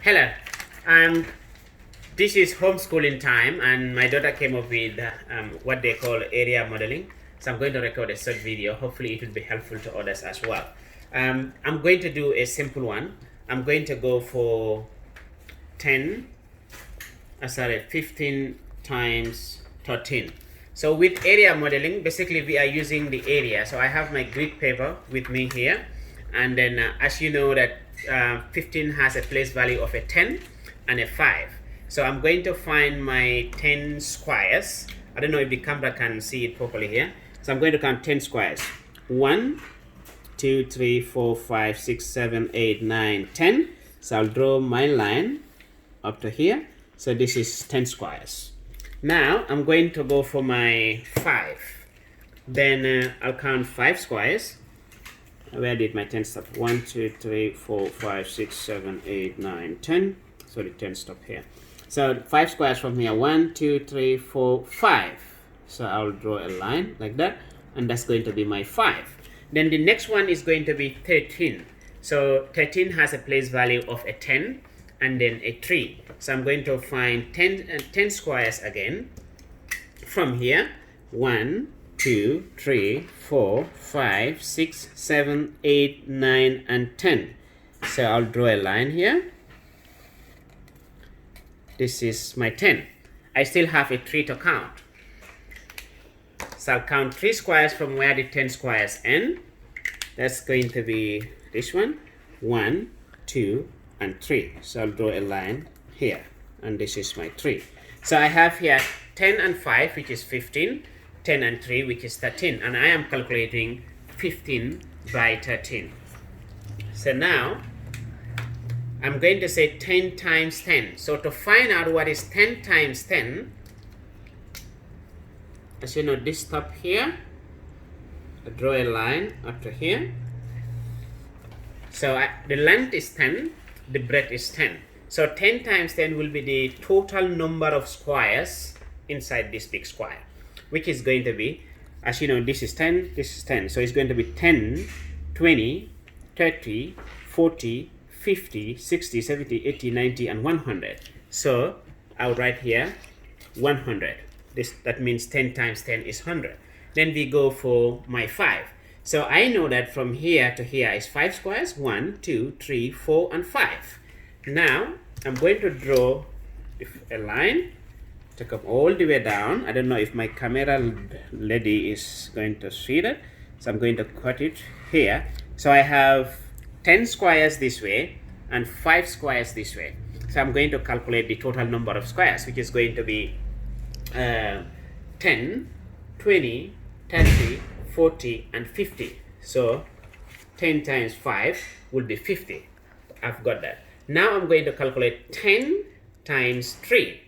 Hello, this is homeschooling time, and my daughter came up with what they call area modeling. So I'm going to record a short video. Hopefully, it will be helpful to others as well. I'm going to do a simple one. I'm going to go for 15 times 13. So with area modeling, basically we are using the area. So I have my grid paper with me here, and then as you know that 15 has a place value of a 10 and a 5. So I'm going to find my 10 squares. I don't know if the camera can see it properly here. So I'm going to count 10 squares. 1, 2, 3, 4, 5, 6, 7, 8, 9, 10. So I'll draw my line up to here. So this is 10 squares. Now I'm going to go for my 5. Then I'll count 5 squares. Where did my 10 stop? 1, 2, 3, 4, 5, 6, 7, 8, 9, 10. So the 10 stop here. So 5 squares from here. 1, 2, 3, 4, 5. So I'll draw a line like that. And that's going to be my 5. Then the next one is going to be 13. So 13 has a place value of a 10 and then a 3. So I'm going to find 10 squares again from here. 1, 2, 3, 4, 5, 6, 7, 8, 9, and 10. So I'll draw a line here. This is my 10. I still have a 3 to count. So I'll count 3 squares from where the 10 squares end. That's going to be this one. 1, 2, and 3. So I'll draw a line here. And this is my 3. So I have here 10 and 5, which is 15. 10 and 3, which is 13. And I am calculating 15 by 13. So now, I'm going to say 10 times 10. So to find out what is 10 times 10, as you know, this top here, I draw a line up to here. So the length is 10, the breadth is 10. So 10 times 10 will be the total number of squares inside this big square, which is going to be, as you know, this is 10, this is 10. So it's going to be 10, 20, 30, 40, 50, 60, 70, 80, 90, and 100. So I'll write here 100. That means 10 times 10 is 100. Then we go for my 5. So I know that from here to here is 5 squares. 1, 2, 3, 4, and 5. Now I'm going to draw a line to come all the way down. I don't know if my camera lady is going to see that. So I'm going to cut it here. So I have 10 squares this way and 5 squares this way. So I'm going to calculate the total number of squares, which is going to be 10, 20, 30, 40, and 50. So 10 times 5 will be 50. I've got that. Now I'm going to calculate 10 times 3.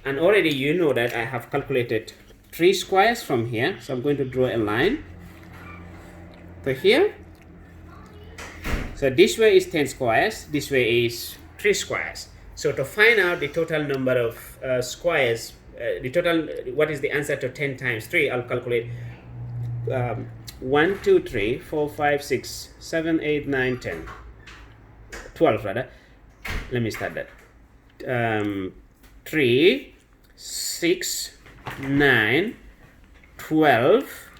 And already you know that I have calculated 3 squares from here. So I'm going to draw a line to here. So this way is 10 squares. This way is 3 squares. So to find out the total number of squares, what is the answer to 10 times 3, I'll calculate 1, 2, 3, 4, 5, 6, 7, 8, 9, 10. 12 rather. Let me start that. 3, 6, 9, 12,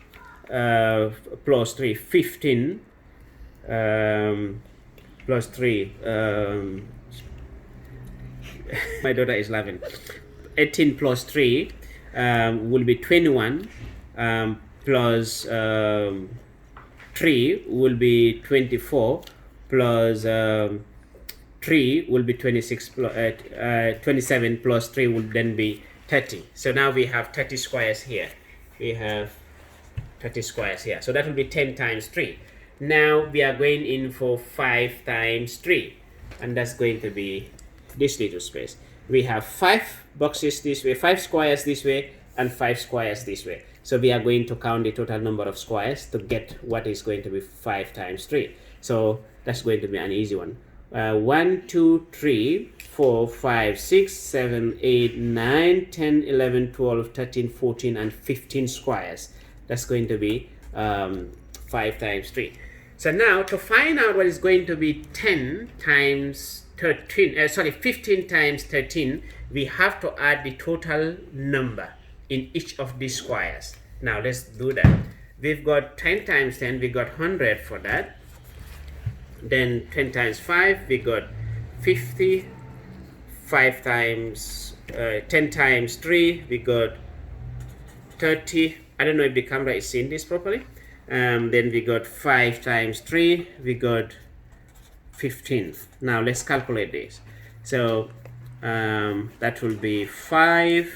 plus 3, 15, plus 3, my daughter is laughing. 18 plus 3 will be 21, plus 3 will be 24, plus 3 will be 26, 27 plus 3 will then be 30. So now we have 30 squares here. We have 30 squares here. So that will be 10 times 3. Now we are going in for 5 times 3. And that's going to be this little space. We have 5 boxes this way, 5 squares this way, and 5 squares this way. So we are going to count the total number of squares to get what is going to be 5 times 3. So that's going to be an easy one. 1, 2, 3, 4, 5, 6, 7, 8, 9, 10, 11, 12, 13, 14, and 15 squares. That's going to be 5 times 3. So now to find out what is going to be 10 times 15 times 13, we have to add the total number in each of these squares. Now let's do that. We've got 10 times 10, we got 100 for that. Then 10 times 5, we got 50. 5 times 10 times 3, we got 30. I don't know if the camera is seeing this properly. Then we got 5 times 3, we got 15. Now let's calculate this. So that will be 5,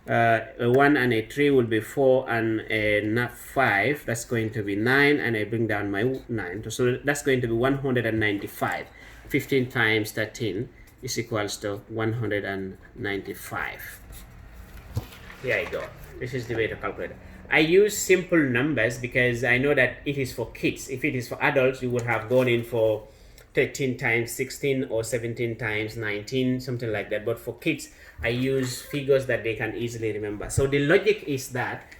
a 1 and a 3 will be 4, and a 5, that's going to be 9, and I bring down my 9. So that's going to be 195. 15 times 13 is equals to 195. Here you go. This is the way to calculate it. I use simple numbers because I know that it is for kids. If it is for adults, you would have gone in for 13 times 16 or 17 times 19, something like that. But for kids, I use figures that they can easily remember. So the logic is that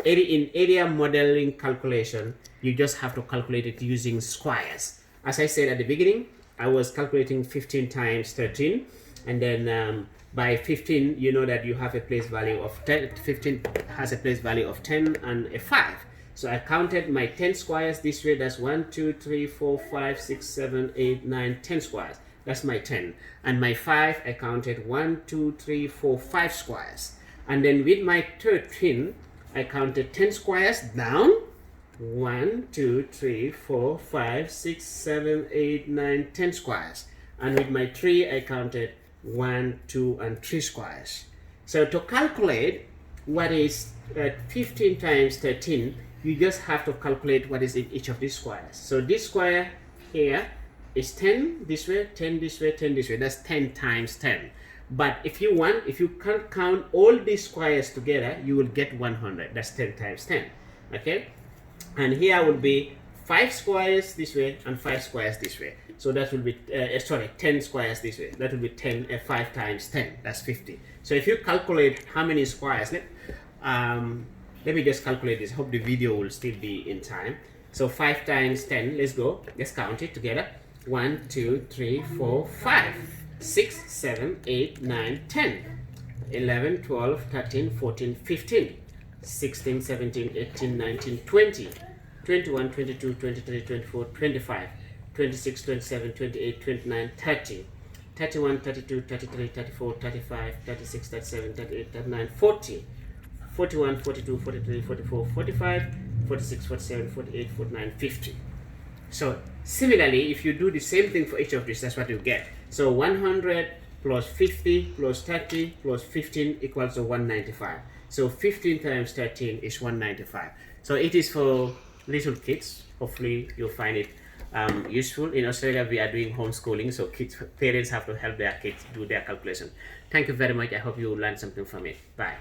in area modeling calculation, you just have to calculate it using squares. As I said at the beginning, I was calculating 15 times 13, and then by 15, you know that you have a place value of 10. 15 has a place value of 10 and a 5. So I counted my 10 squares this way. That's 1, 2, 3, 4, 5, 6, 7, 8, 9, 10 squares. That's my 10. And my 5, I counted 1, 2, 3, 4, 5 squares. And then with my 13, I counted 10 squares down. 1, 2, 3, 4, 5, 6, 7, 8, 9, 10 squares. And with my 3, I counted 1, 2, and 3 squares. So to calculate what is 15 times 13, you just have to calculate what is in each of these squares. So this square here is 10 this way, 10 this way, 10 this way. That's 10 times 10. But if you can count all these squares together, you will get 100. That's 10 times 10. Okay? And here will be 5 squares this way and 5 squares this way. So that will be 10 squares this way. That will be 5 times 10. That's 50. So if you calculate how many squares, let me just calculate this. Hope the video will still be in time. So 5 times 10. Let's go. Let's count it together. 1, 2, 3, 4, 5, 6, 7, 8, 9, 10, 11, 12, 13, 14, 15. 16, 17, 18, 19, 20, 21, 22, 23, 24, 25, 26, 27, 28, 29, 30, 31, 32, 33, 34, 35, 36, 37, 38, 39, 40, 41, 42, 43, 44, 45, 46, 47, 48, 49, 50. So similarly, if you do the same thing for each of these, that's what you get. So 100 plus 50 plus 30 plus 15 equals to 195. So 15 times 13 is 195. So it is for little kids. Hopefully you'll find it useful. In Australia, we are doing homeschooling, so parents have to help their kids do their calculation. Thank you very much. I hope you learned something from it. Bye.